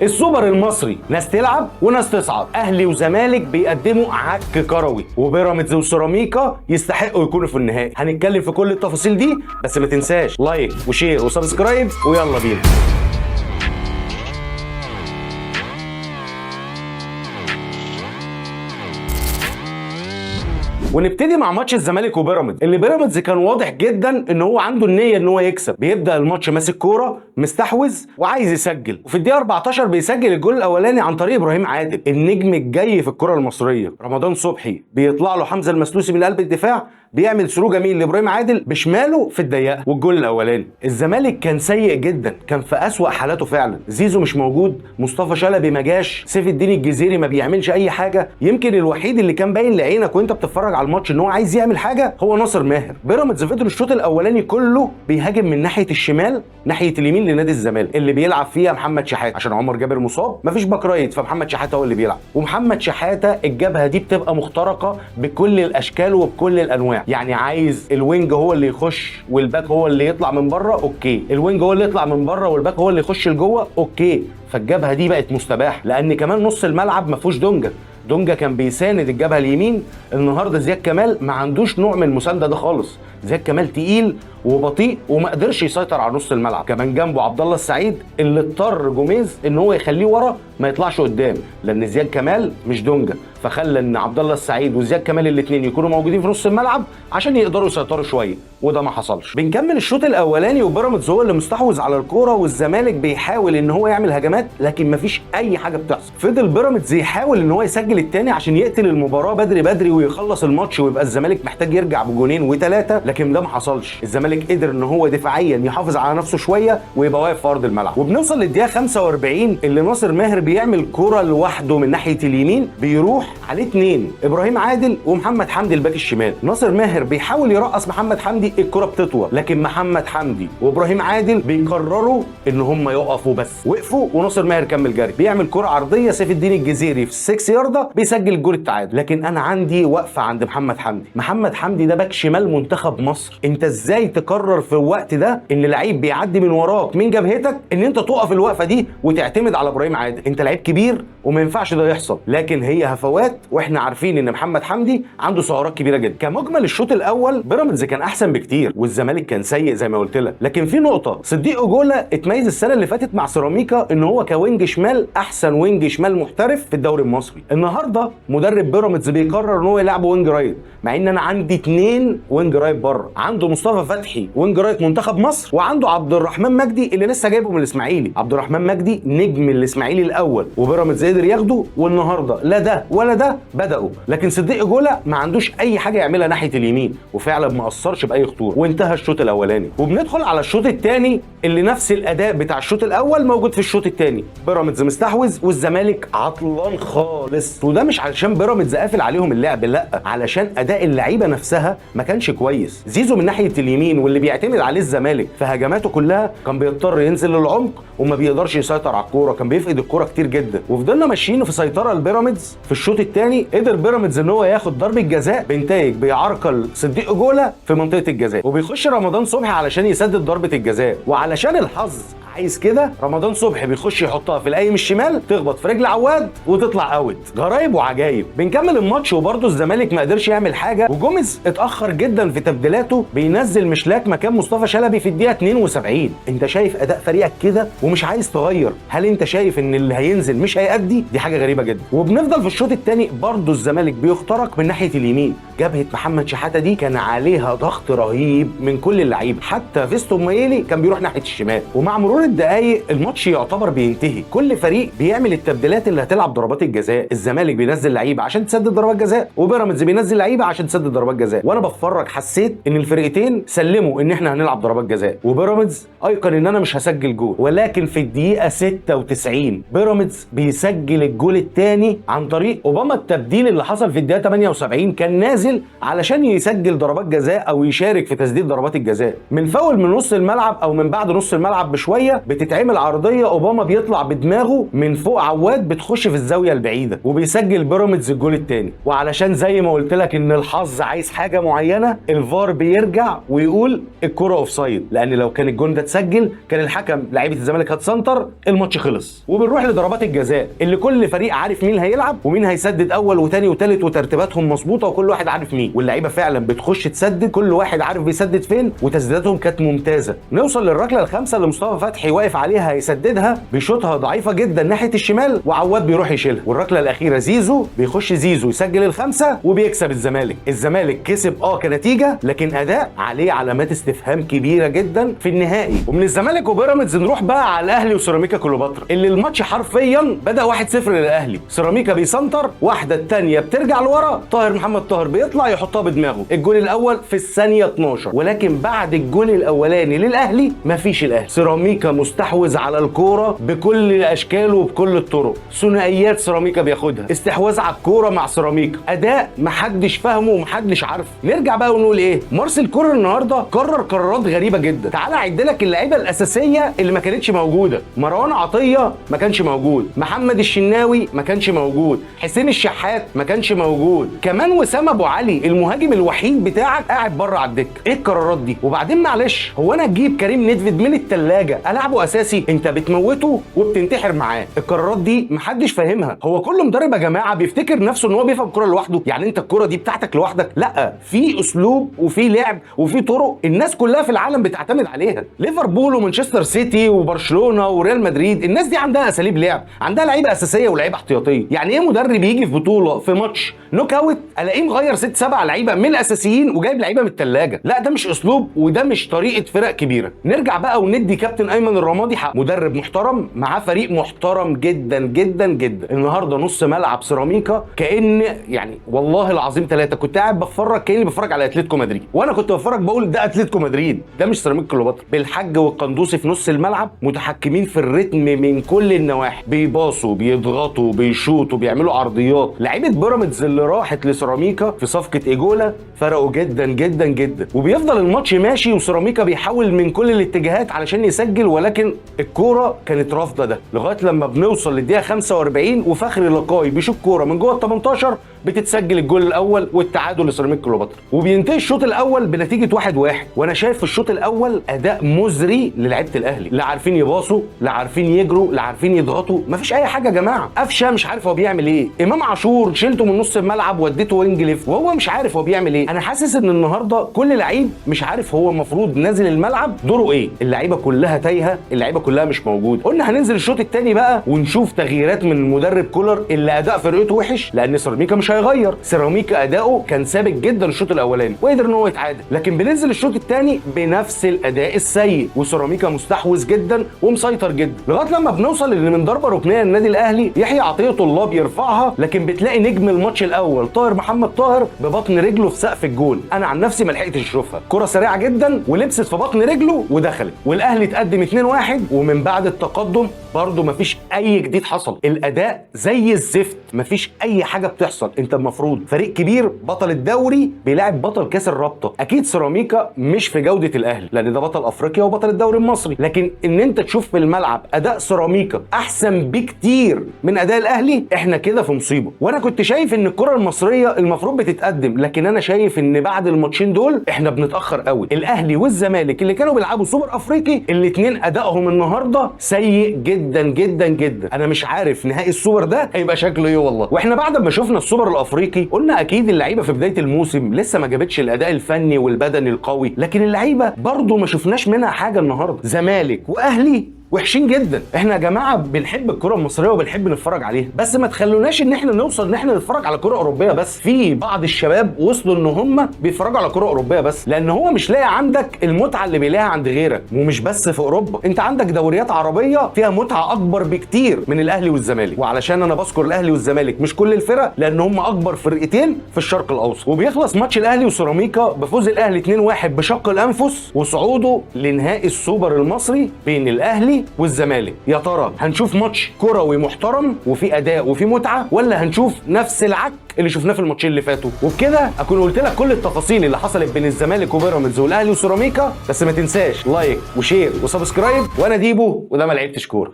السوبر المصري ناس تلعب وناس تصعد، اهلي وزمالك بيقدموا عك كروي، وبيراميدز وسيراميكا يستحقوا يكونوا في النهائي. هنتكلم في كل التفاصيل دي، بس ما تنساش لايك وشير وسبسكرايب ويلا بينا. ونبتدي مع ماتش الزمالك وبيراميدز، اللي بيراميدز كان واضح جدا ان هو عنده النيه ان هو يكسب. بيبدا الماتش ماسك كوره مستحوذ وعايز يسجل، وفي الدقيقه 14 بيسجل الجول الاولاني عن طريق ابراهيم عادل، النجم الجاي في الكره المصريه. رمضان صبحي بيطلع له حمزه المسلوسي من قلب الدفاع، بيعمل ثرو جميل لابراهيم عادل بشماله في الضيقه والجول الاولاني. الزمالك كان سيء جدا، كان في اسوأ حالاته فعلا. زيزو مش موجود، مصطفى شلبي ما جاش، سيف الدين الجزيري ما بيعملش اي حاجه. يمكن الوحيد اللي كان باين لعينك وانت بتتفرج على الماتش ان هو عايز يعمل حاجه هو ناصر ماهر. بيراميدز فضل الشوط الاولاني كله بيهاجم من ناحيه الشمال ناحيه اليمين لنادي الزمالك، اللي بيلعب فيها محمد شحاته عشان عمر جابر مصاب، مفيش باك رايت، فمحمد شحاته هو اللي بيلعب. ومحمد شحاته الجبهه دي بتبقى مخترقه بكل الاشكال وبكل الانواع، يعني عايز الوينج هو اللي يخش والباك هو اللي يطلع من بره، اوكي، الوينج هو اللي يطلع من بره والباك هو اللي يخش لجوه، اوكي. فالجبهه دي بقت مستباح، لان كمان نص الملعب ما فيهوش دونجا كان بيساند الجبهه اليمين. النهارده زياد كمال ما عندوش نوع من المسانده ده خالص، زياد كمال تقيل وبطيء وما قدرش يسيطر على نص الملعب. كمان جنبه عبد الله السعيد اللي اضطر جوميز ان هو يخليه ورا ما يطلعش قدام، لان زياد كمال مش دونجا، فخلى ان عبد الله السعيد وزياد كمال الاثنين يكونوا موجودين في نص الملعب عشان يقدروا يسيطروا شويه، وده ما حصلش. بنكمل الشوط الاولاني وبيراميدز هو اللي مستحوذ على الكوره، والزمالك بيحاول ان هو يعمل هجمات لكن مفيش اي حاجه بتحصل. فضل بيراميدز يحاول ان هو يسجل الثاني عشان يقتل المباراه بدري ويخلص الماتش ويبقى الزمالك محتاج يرجع بجونين وثلاثه، لكن ده ما حصلش. الزمالك قدر ان هو دفاعيا يحافظ على نفسه شويه ويبقى واقف في ارض الملعب. وبنوصل للدقيقه 45 اللي ناصر ماهر بيعمل كوره لوحده من ناحيه اليمين، بيروح عليه اثنين، ابراهيم عادل ومحمد حمدي الباك الشمال. ناصر ماهر بيحاول يرقص محمد حمدي، الكوره بتطول، لكن محمد حمدي وابراهيم عادل بيقرروا ان هم يقفوا، بس وقفوا وناصر ماهر كمل جري، بيعمل كوره عرضيه، سيف الدين الجزيري في 6 ياردة بيسجل الجول التعادل. لكن انا عندي وقفه عند محمد حمدي ده باك شمال منتخب مصر. انت ازاي تقرر في الوقت ده ان لعيب بيعدي من وراك من جبهتك ان انت تقف الوقفه دي وتعتمد على ابراهيم عادل؟ انت لعيب كبير وما ينفعش ده يحصل، لكن هي هفوات، واحنا عارفين ان محمد حمدي عنده ثغرات كبيره جدا. كمجمل الشوط الاول بيراميدز كان احسن بكتير والزمالك كان سيء زي ما قلت لك، لكن في نقطه، صديق اجولا اتميز السنه اللي فاتت مع سيراميكا ان هو كوينج شمال احسن وينج شمال محترف في الدوري المصري. النهارده مدرب بيراميدز بيقرر ان هو يلعب وينج رايت، مع ان انا عندي 2 وينج رايت بره، عنده مصطفى فتحي وينج رايت منتخب مصر، وعنده عبد الرحمن مجدي اللي لسه جايبه من الاسماعيلي. عبد الرحمن مجدي نجم الاسماعيلي الاول وبيراميدز قدر ياخده، والنهارده لا ده ولا ده بداوا، لكن صديق اجولا ما عندوش اي حاجه يعملها ناحيه اليمين، وفعلا ما اثرش باي خطوره، وانتهى الشوط الاولاني. وبندخل على الشوط الثاني اللي نفس الاداء بتاع الشوط الاول موجود في الشوط الثاني. بيراميدز مستحوذ والزمالك عطلان خالص، وده مش علشان بيراميدز قافل عليهم اللعب، لا، علشان اداء اللعيبه نفسها ما كانش كويس. زيزو من ناحيه اليمين واللي بيعتمد عليه الزمالك في هجماته كلها كان بيضطر ينزل للعمق وما بيقدرش يسيطر على الكوره، كان بيفقد الكوره كتير جدا. وفضلنا ماشيين في سيطره البيراميدز. في الشوط الثاني قدر بيراميدز ان هو ياخد ضربه جزاء بنتايج بيعرقل صديق اجولا في منطقه الجزاء، وبيخش رمضان صبحي علشان يسدد ضربه الجزاء، وعلشان الحظ عايز كده رمضان صبحي بيخش يحطها في القايم الشمال، تخبط في رجل عواد وتطلع اوت. غرايب وعجايب. بنكمل الماتش وبرده الزمالك ما قدرش يعمل حاجه، وجوميز اتاخر جدا في تبديلاته، بينزل مشلاك مكان مصطفى شلبي في الدقيقه 72. انت شايف اداء فريقك كده ومش عايز تغير؟ هل انت شايف ان اللي هينزل مش هيأدي؟ دي حاجه غريبه جدا. وبنفضل في الشوط الثاني برده الزمالك بيخترق من ناحيه اليمين، جبهه محمد شحاته دي كان عليها ضغط رهيب من كل اللعيبه، حتى فيستو مايلي كان بيروح ناحيه الشمال. ومع مرور الدقايق الماتش يعتبر بينتهي، كل فريق بيعمل التبديلات اللي هتلعب ضربات الجزاء. الزمالك بينزل لعيبه عشان تسدد ضربات جزاء، وبيراميدز بينزل لعيبه عشان تسدد ضربات جزاء. وانا بتفرج حسيت ان الفرقتين سلموا ان احنا هنلعب ضربات جزاء، وبيراميدز ايقن ان انا مش هسجل جول. ولكن في الدقيقه 96 بيراميدز بيسجل الجول الثاني عن طريق اوباما. التبديل اللي حصل في الدقيقه 78 كان نازل علشان يسجل ضربات جزاء او يشارك في تسديد ضربات الجزاء من فاول من نص الملعب او من بعد نص الملعب بشويه، كده بتتعمل عرضيه، اوباما بيطلع بدماغه من فوق عواد بتخش في الزاويه البعيده، وبيسجل بيراميدز الجول الثاني. وعلشان زي ما قلت لك ان الحظ عايز حاجه معينه، الفار بيرجع ويقول الكره اوفسايد، لان لو كان الجون ده اتسجل كان الحكم لعيبه الزمالك هتسنتر، الماتش خلص. وبنروح لضربات الجزاء اللي كل فريق عارف مين هيلعب ومين هيسدد اول وثاني وثالث وترتيباتهم مظبوطه وكل واحد عارف مين، واللعيبه فعلا بتخش تسدد، كل واحد عارف بيسدد فين، وتسديداتهم كانت ممتازه. نوصل للركله الخامسه اللي مصطفى فتحي واقف عليها هيسددها، بيشوطها ضعيفه جدا ناحيه الشمال وعواد بيروح يشيلها. والركله الاخيره زيزو بيخش، زيزو يسجل الخامسه وبيكسب الزمالك. الزمالك كسب كنتيجه، لكن اداء عليه علامات استفهام كبيره جدا في النهائي. ومن الزمالك وبيراميدز نروح بقى على الاهلي وسيراميكا كليوباترا، اللي الماتش حرفيا بدا 1-0 للاهلي. سيراميكا بيسنتر، واحده الثانيه بترجع لورا، طاهر محمد طاهر بيطلع يحطها بدماغه، الجول الاول في الثانيه 12، ولكن بعد الجول الاولاني للاهلي مفيش الاهلي. سيراميكا مستحوذ على الكوره بكل الاشكال وبكل الطرق، ثنائيات سيراميكا بياخدها، استحواذ على الكوره مع سيراميكا، اداء محدش فاهمه ومحدش عارفه. نرجع بقى ونقول ايه، مارسيل كولر النهارده قرر قرارات غريبه جدا. تعالى اعد لك اللعيبه الاساسيه اللي ما كانتش موجوده. مروان عطيه ما كانش موجود، محمد الشناوي ما كانش موجود، حسين الشحات ما كانش موجود، كمان وسام ابو علي المهاجم الوحيد بتاعك قاعد بره على الدكه. ايه القرارات دي؟ وبعدين معلش، هو انا اجيب كريم نيدفيد من الثلاجه العبه اساسي؟ انت بتموته وبتنتحر معاه. القرارات دي محدش فاهمها. هو كل مدرب يا جماعه بيفتكر نفسه ان هو بيفهم الكوره لوحده، يعني انت الكوره دي بتاعتك لوحدك؟ لا، في اسلوب وفي لعب وفي طرق الناس كلها في العالم بتعتمد عليها. ليفربول ومانشستر سيتي وبرشلونه وريال مدريد، الناس دي عندها اساليب لعب، عندها لعيبه اساسيه ولاعيبه احتياطيه. يعني ايه مدرب يجي في بطوله في ماتش نوك اوت الاقيه مغير 6-7 لعيبه من الاساسيين وجايب لعيبه من الثلاجه؟ لا، ده مش اسلوب وده مش طريقه فرق كبيره. نرجع بقى وندي كابتن ايمن الرمادي حق، مدرب محترم معاه فريق محترم جدا جدا جدا. النهارده نص ملعب سيراميكا كأن يعني والله العظيم 3 كنت قاعد بتفرج كأني بتفرج على اتلتيكو مدريد، وانا كنت بتفرج بقول ده اتلتيكو مدريد، ده مش سيراميكا كليوباترا. بالحج والقندوسي في نص الملعب متحكمين في الريتم من كل النواحي، بيباصوا بيضغطوا بيشوطوا بيعملوا عرضيات. لعيبه بيراميدز اللي راحت لسيراميكا في صفقه ايجولا فرقوا جدا جدا جدا، وبيفضل الماتش ماشي وسيراميكا بيحاول من كل الاتجاهات علشان يسجل، ولكن الكوره كانت رافضه ده لغايه لما بنوصل للدقيقه 45 وفخري لقاي بيشوط كوره من جوه ال 18 بتتسجل الجول الاول والتعادل لسيراميكا كليوباترا، وبينتهي الشوط الاول بنتيجه 1-1. وانا شايف في الشوط الاول اداء مزري للعيبه الاهلي، لا عارفين يباصوا لا عارفين يجروا لا عارفين يضغطوا، مفيش اي حاجه يا جماعه. قفشه مش عارف هو بيعمل ايه، امام عاشور شيلته من نص الملعب وديته وينج ليفت وهو مش عارف هو بيعمل ايه. انا حاسس ان النهارده كل لعيب مش عارف هو المفروض نازل الملعب دوره ايه، اللعيبه كلها تايهه، اللعيبه كلها مش موجوده. قلنا هننزل الشوط الثاني بقى ونشوف تغييرات من المدرب كولر اللي اداء فرقته وحش، لان سيراميكا مش هيغير. سيراميكا اداؤه كان ثابت جدا الشوط الاولاني وقدر ان هو يتعادل، لكن بننزل الشوط الثاني بنفس الاداء السيء وسيراميكا مستحوذ جدا ومسيطر جدا، لغايه لما بنوصل ان من ضربه ركنيه للنادي الاهلي يحيى عطيه الله بيرفعها، لكن بتلاقي نجم الماتش الاول طاهر محمد طاهر ببطن رجله في سقف الجول. انا عن نفسي ما لحقتش اشوفها، كره سريعه جدا ولبست في بطن رجله ودخلت، والاهلي اتقدم 2-1. ومن بعد التقدم برضه مفيش اي جديد حصل، الاداء زي الزفت، مفيش اي حاجه بتحصل. انت المفروض فريق كبير بطل الدوري بيلاعب بطل كاس الرابطه، اكيد سيراميكا مش في جوده الاهلي لان ده بطل افريقيا وبطل الدوري المصري، لكن ان انت تشوف في الملعب اداء سيراميكا احسن بكتير من اداء الاهلي، احنا كده في مصيبه. وانا كنت شايف ان الكره المصريه المفروض بتتقدم، لكن انا شايف ان بعد الماتشين دول احنا بنتاخر قوي. الاهلي والزمالك اللي كانوا بيلعبوا سوبر افريقي الاثنين ادائهم النهارده سيء جدا جدا جدا. انا مش عارف نهائي السوبر ده هيبقى شكله ايه والله. واحنا بعد ما شفنا السوبر الافريقي قلنا اكيد اللعيبه في بدايه الموسم لسه ما جابتش الاداء الفني والبدني القوي، لكن اللعيبه برضو ما شفناش منها حاجه النهارده. زمالك واهلي وحشين جدا. احنا يا جماعه بنحب الكره المصريه وبنحب نتفرج عليها، بس ما تخلوناش ان احنا نوصل ان احنا نتفرج على كره اوروبيه بس. في بعض الشباب وصلوا ان هم بيتفرجوا على كره اوروبيه بس، لان هو مش لاقي عندك المتعه اللي بيلاقيها عند غيرك. ومش بس في اوروبا، انت عندك دوريات عربيه فيها متعه اكبر بكتير من الاهلي والزمالك. وعلشان انا بذكر الاهلي والزمالك مش كل الفرق، لان هم اكبر فرقتين في الشرق الاوسط. وبيخلص ماتش الاهلي وسيراميكا بفوز الاهلي 2-1 بشق الانفس وصعوده لنهائي السوبر المصري بين الاهلي الاهلي والزمالك. يا ترى هنشوف ماتش كروي محترم وفي اداء وفي متعه، ولا هنشوف نفس العك اللي شفناه في الماتشين اللي فاتوا؟ وبكده اكون قلت لك كل التفاصيل اللي حصلت بين الزمالك وبيراميدز والاهلي وسيراميكا. بس ما تنساش لايك وشير وسبسكرايب، وانا ديبو وده ما لعبتش كوره.